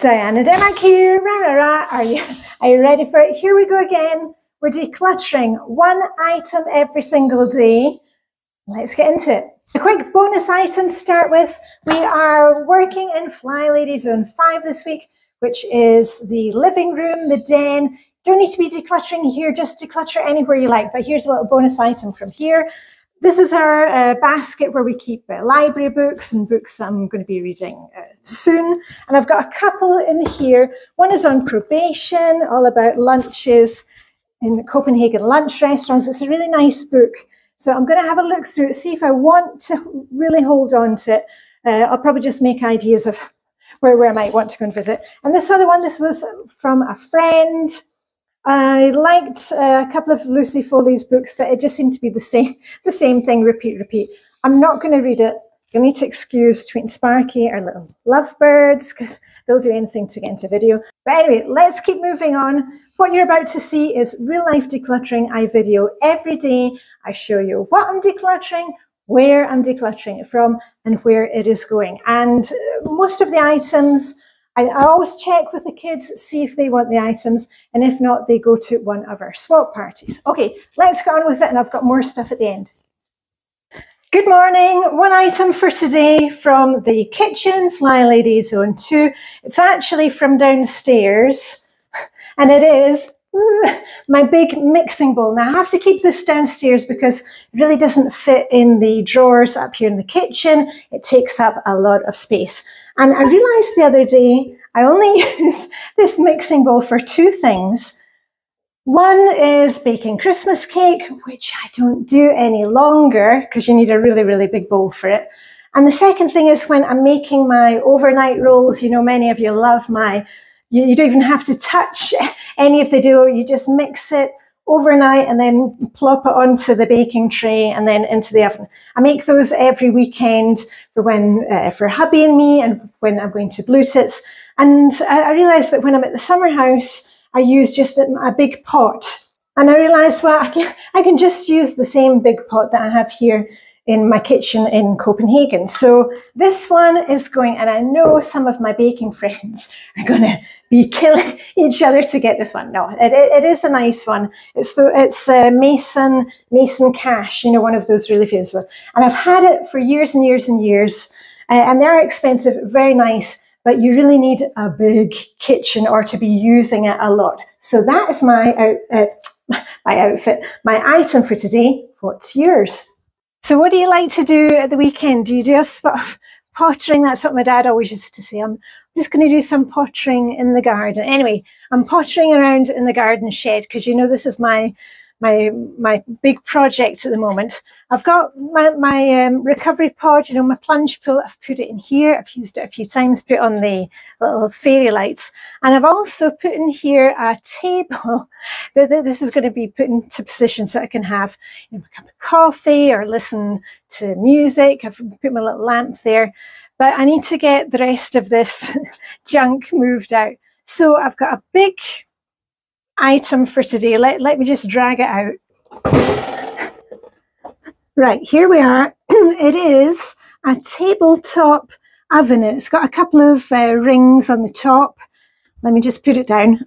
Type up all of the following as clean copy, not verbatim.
Diane and Emma here. Rah, rah, rah. Are you ready for it? Here we go again. We're decluttering one item every single day. Let's get into it. A quick bonus item to start with. We are working in Flylady Zone 5 this week, which is the living room, the den. Don't need to be decluttering here, just declutter anywhere you like. But here's a little bonus item from here. This is our basket where we keep library books and books that I'm going to be reading soon. And I've got a couple in here. One is on probation, all about lunches in Copenhagen lunch restaurants. It's a really nice book. So I'm going to have a look through it, see if I want to really hold on to it. I'll probably just make ideas of where I might want to go and visit. And this other one, this was from a friend. I liked a couple of Lucy Foley's books, but it just seemed to be the same thing, repeat. I'm not going to read it. You'll need to excuse Tweet and Sparky, our little lovebirds, because they'll do anything to get into video. But anyway, let's keep moving on. What you're about to see is real life decluttering. I video every day. I show you what I'm decluttering, where I'm decluttering it from, and where it is going. And most of the items, I always check with the kids, see if they want the items, and if not, they go to one of our swap parties. Okay, let's get on with it, and I've got more stuff at the end. Good morning. One item for today from the kitchen, Flylady Zone 2. It's actually from downstairs, and it is my big mixing bowl. Now, I have to keep this downstairs because it really doesn't fit in the drawers up here in the kitchen. It takes up a lot of space. And I realized the other day, I only use this mixing bowl for two things. One is baking Christmas cake, which I don't do any longer because you need a really, really big bowl for it. And the second thing is when I'm making my overnight rolls. You know, many of you love my, you don't even have to touch any of the dough. You just mix it overnight and then plop it onto the baking tray and then into the oven. I make those every weekend for hubby and me, and when I'm going to Blue Tits. And I realised that when I'm at the summer house, I use just a big pot. And I realised, well, I can just use the same big pot that I have here in my kitchen in Copenhagen. So this one is going, and I know some of my baking friends are going to be killing each other to get this one. No, it is a nice one. It's Mason Cash, you know, one of those really famous ones. And I've had it for years and years and years. And they're expensive, very nice, but you really need a big kitchen or to be using it a lot. So that is my outfit, my item for today. What's yours? So what do you like to do at the weekend? Do you do a spot of pottering? That's what my dad always used to say. I'm just going to do some pottering in the garden. Anyway, I'm pottering around in the garden shed because, you know, this is my big project at the moment. I've got my recovery pod, you know, my plunge pool. I've put it in here. I've used it a few times, put on the little fairy lights. And I've also put in here a table that this is going to be put into position so I can have, you know, a cup of coffee or listen to music. I've put my little lamp there. But I need to get the rest of this junk moved out. So I've got a big item for today. Let me just drag it out. Right, here we are. It is a tabletop oven. It's got a couple of rings on the top. Let me just put it down.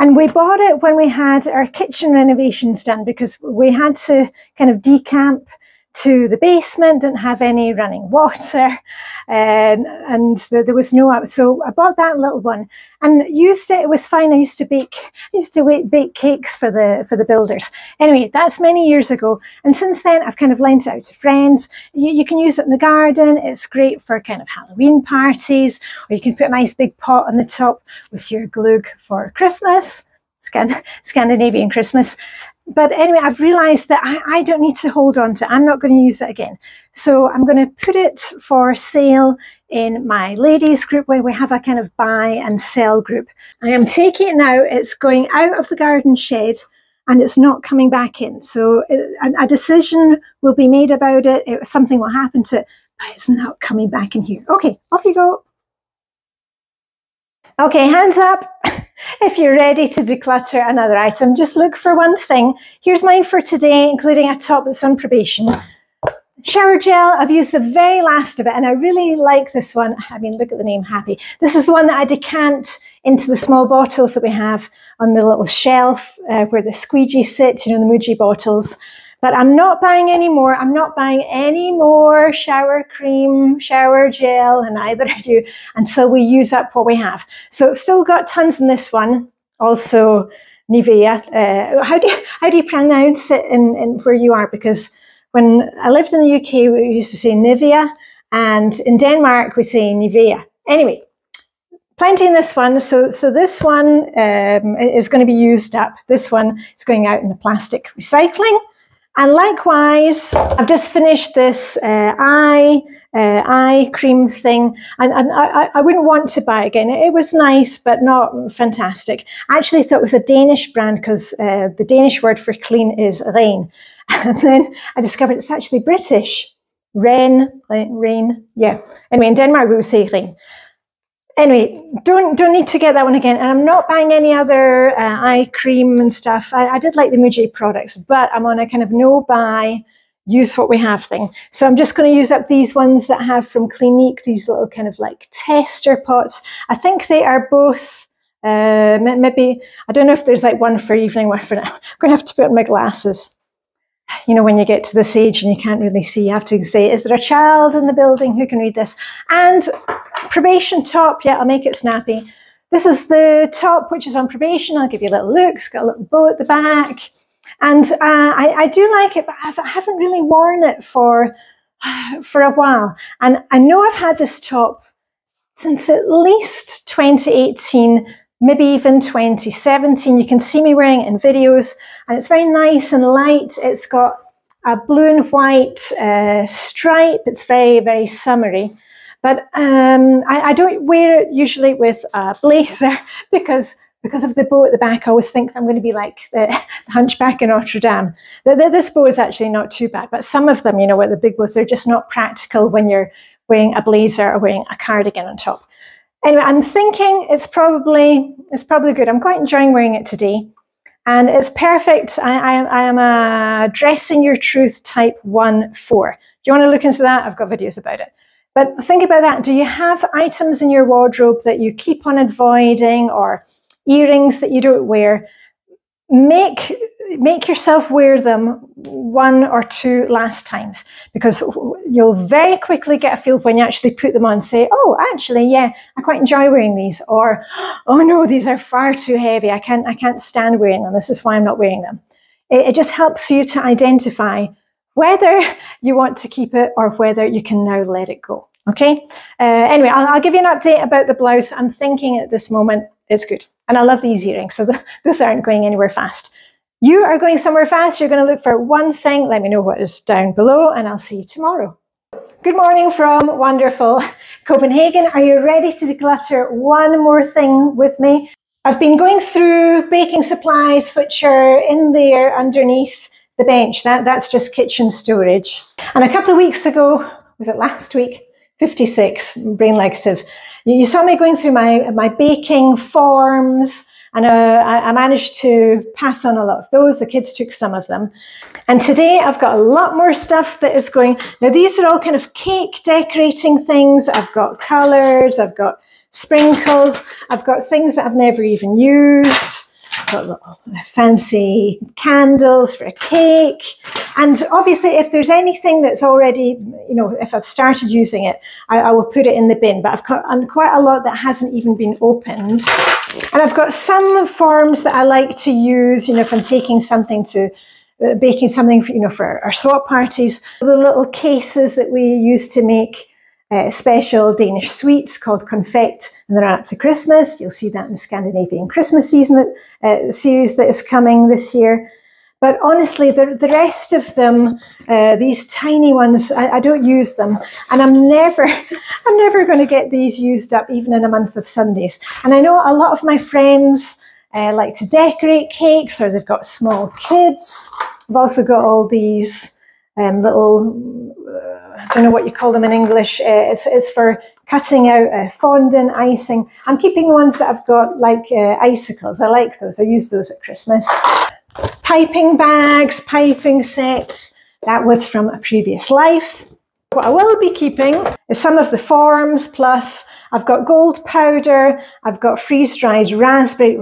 And we bought it when we had our kitchen renovations done because we had to kind of decamp to the basement, didn't have any running water, and there was no, so I bought that little one and used it. It was fine. I used to bake cakes for the builders. Anyway, that's many years ago, and since then I've kind of lent it out to friends. You can use it in the garden. It's great for kind of Halloween parties, or you can put a nice big pot on the top with your glögg for Christmas, Scandinavian Christmas. But anyway, I've realised that I don't need to hold on to it. I'm not going to use it again. So I'm going to put it for sale in my ladies group where we have a kind of buy and sell group. I am taking it now. It's going out of the garden shed and it's not coming back in. So a decision will be made about it. Something will happen to it, but it's not coming back in here. Okay, off you go. Okay, hands up if you're ready to declutter another item. Just look for one thing. Here's mine for today, including a top that's on probation. Shower gel, I've used the very last of it, and I really like this one. I mean, look at the name, Happy. This is the one that I decant into the small bottles that we have on the little shelf where the squeegee sits, you know, the Muji bottles. But I'm not buying any more. I'm not buying any more shower cream, shower gel, and neither are you, until we use up what we have. So it's still got tons in this one. Also, Nivea. How do you pronounce it in where you are? Because when I lived in the UK, we used to say Nivea, and in Denmark we say Nivea. Anyway, plenty in this one. So this one is going to be used up. This one is going out in the plastic recycling. And likewise, I've just finished this eye cream thing, and I wouldn't want to buy it again. It was nice, but not fantastic. I actually thought it was a Danish brand because the Danish word for clean is rain. And then I discovered it's actually British. Rain, yeah. Anyway, in Denmark we would say rain. Anyway, don't need to get that one again. And I'm not buying any other eye cream and stuff. I did like the Muji products, but I'm on a kind of no buy, use what we have thing. So I'm just going to use up these ones that I have from Clinique, these little kind of like tester pots. I think they are both, maybe, I don't know if there's like one for evening, one for now. I'm going to have to put on my glasses. You know, when you get to this age and you can't really see, you have to say, is there a child in the building who can read this? And probation top, yeah, I'll make it snappy. This is the top which is on probation. I'll give you a little look. It's got a little bow at the back. And I do like it, but I haven't really worn it for a while. And I know I've had this top since at least 2018, maybe even 2017. You can see me wearing it in videos, and it's very nice and light. It's got a blue and white stripe. It's very, very summery. But I don't wear it usually with a blazer because of the bow at the back. I always think I'm going to be like the Hunchback in Notre Dame. This bow is actually not too bad, but some of them, you know, with the big bows, they're just not practical when you're wearing a blazer or wearing a cardigan on top. Anyway, I'm thinking it's probably good. I'm quite enjoying wearing it today. And it's perfect. I am a dressing your truth type 1-4. Do you want to look into that? I've got videos about it. But think about that. Do you have items in your wardrobe that you keep on avoiding, or earrings that you don't wear? Make yourself wear them 1 or 2 last times, because you'll very quickly get a feel when you actually put them on and say, oh, actually, yeah, I quite enjoy wearing these, or oh no, these are far too heavy. I can't stand wearing them. This is why I'm not wearing them. It just helps you to identify whether you want to keep it or whether you can now let it go. Okay. Anyway, I'll give you an update about the blouse. I'm thinking at this moment it's good, and I love these earrings, so those aren't going anywhere fast. You are going somewhere fast. You're going to look for one thing. Let me know what is down below, and I'll see you tomorrow. Good morning from wonderful Copenhagen. Are you ready to declutter one more thing with me? I've been going through baking supplies which are in there underneath the bench. That's just kitchen storage. And a couple of weeks ago, was it last week? 56, brain laxative. You saw me going through my baking forms, and I managed to pass on a lot of those. The kids took some of them. And today I've got a lot more stuff that is going. Now these are all kind of cake decorating things. I've got colours, I've got sprinkles, I've got things that I've never even used. I've got little fancy candles for a cake. And obviously if there's anything that's already, you know, if I've started using it, I will put it in the bin. But I've got quite a lot that hasn't even been opened. And I've got some forms that I like to use, you know, if I'm taking something to baking something for, you know, for our swap parties. The little cases that we use to make special Danish sweets called confect, and they're up to Christmas. You'll see that in the Scandinavian Christmas season series that is coming this year. But honestly, the rest of them, these tiny ones, I don't use them, and I'm never going to get these used up, even in a month of Sundays. And I know a lot of my friends like to decorate cakes, or they've got small kids. I've also got all these little, I don't know what you call them in English. It's for cutting out fondant icing. I'm keeping the ones that I've got, like icicles. I like those. I use those at Christmas. Piping bags, piping sets. That was from a previous life. What I will be keeping is some of the forms, plus I've got gold powder, I've got freeze-dried raspberries.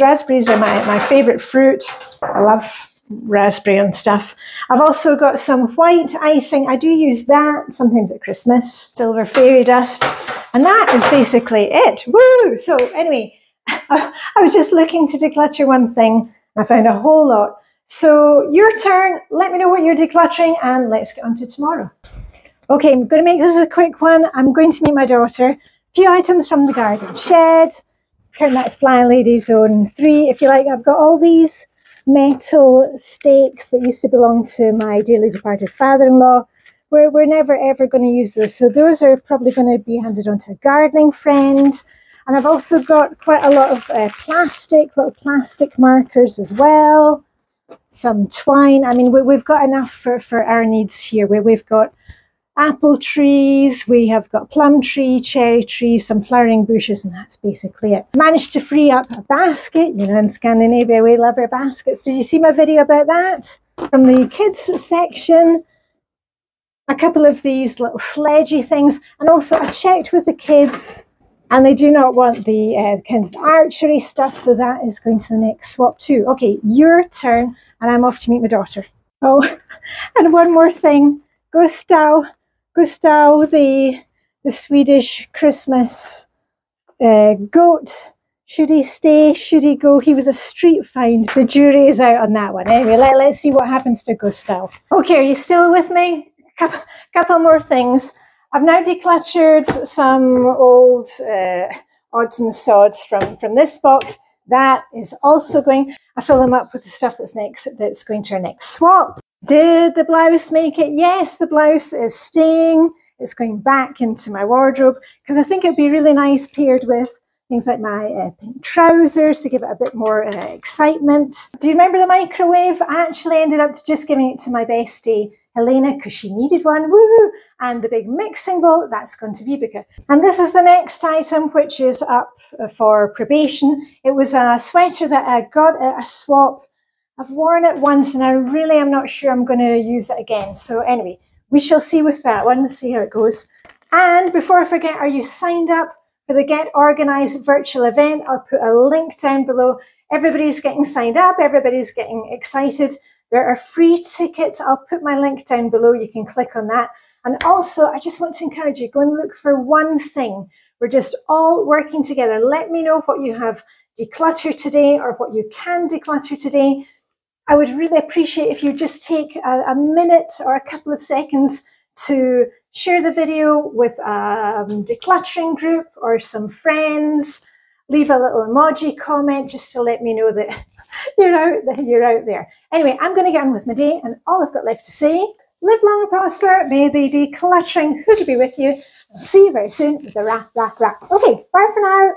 Raspberries are my favourite fruit. I love raspberry and stuff. I've also got some white icing. I do use that sometimes at Christmas. Silver fairy dust. And that is basically it. Woo! So anyway, I was just looking to declutter one thing. I found a whole lot. So your turn. Let me know what you're decluttering and let's get on to tomorrow. Okay, I'm going to make this a quick one. I'm going to meet my daughter. A few items from the garden shed. That's Flylady Zone 3. If you like, I've got all these metal stakes that used to belong to my dearly departed father-in-law. We're never ever going to use those. So those are probably going to be handed on to a gardening friend. And I've also got quite a lot of little plastic markers as well. Some twine. I mean, we've got enough for our needs here. We've got apple trees, we have got plum tree, cherry tree, some flowering bushes, and that's basically it. Managed to free up a basket. You know, in Scandinavia we love our baskets. Did you see my video about that? From the kids section, a couple of these little sledgy things, and also I checked with the kids and they do not want the kind of archery stuff, so that is going to the next swap too. Okay, your turn, and I'm off to meet my daughter. Oh, and one more thing, Gustav, the Swedish Christmas goat. Should he stay? Should he go? He was a street find. The jury is out on that one. Anyway, let's see what happens to Gustav. Okay, are you still with me? Couple more things. I've now decluttered some old odds and sods from this box. That is also going. I fill them up with the stuff that's going to our next swap. Did the blouse make it? Yes, the blouse is staying. It's going back into my wardrobe because I think it'd be really nice paired with things like my pink trousers to give it a bit more excitement. Do you remember the microwave? I actually ended up just giving it to my bestie, Helena, because she needed one. Woohoo! And the big mixing bowl, that's going to Vibeke. And this is the next item, which is up for probation. It was a sweater that I got at a swap. I've worn it once and I really am not sure I'm going to use it again. So anyway, we shall see with that one. Let's see how it goes. And before I forget, are you signed up for the Get Organised virtual event? I'll put a link down below. Everybody's getting signed up. Everybody's getting excited. There are free tickets. I'll put my link down below. You can click on that. And also, I just want to encourage you, go and look for one thing. We're just all working together. Let me know what you have decluttered today or what you can declutter today. I would really appreciate if you just take a minute or a couple of seconds to share the video with a decluttering group or some friends. Leave a little emoji comment just to let me know that you're out there. Anyway, I'm going to get on with my day, and all I've got left to say, live long and prosper. May the decluttering Hygge be with you. I'll see you very soon with a wrap. Okay, bye for now.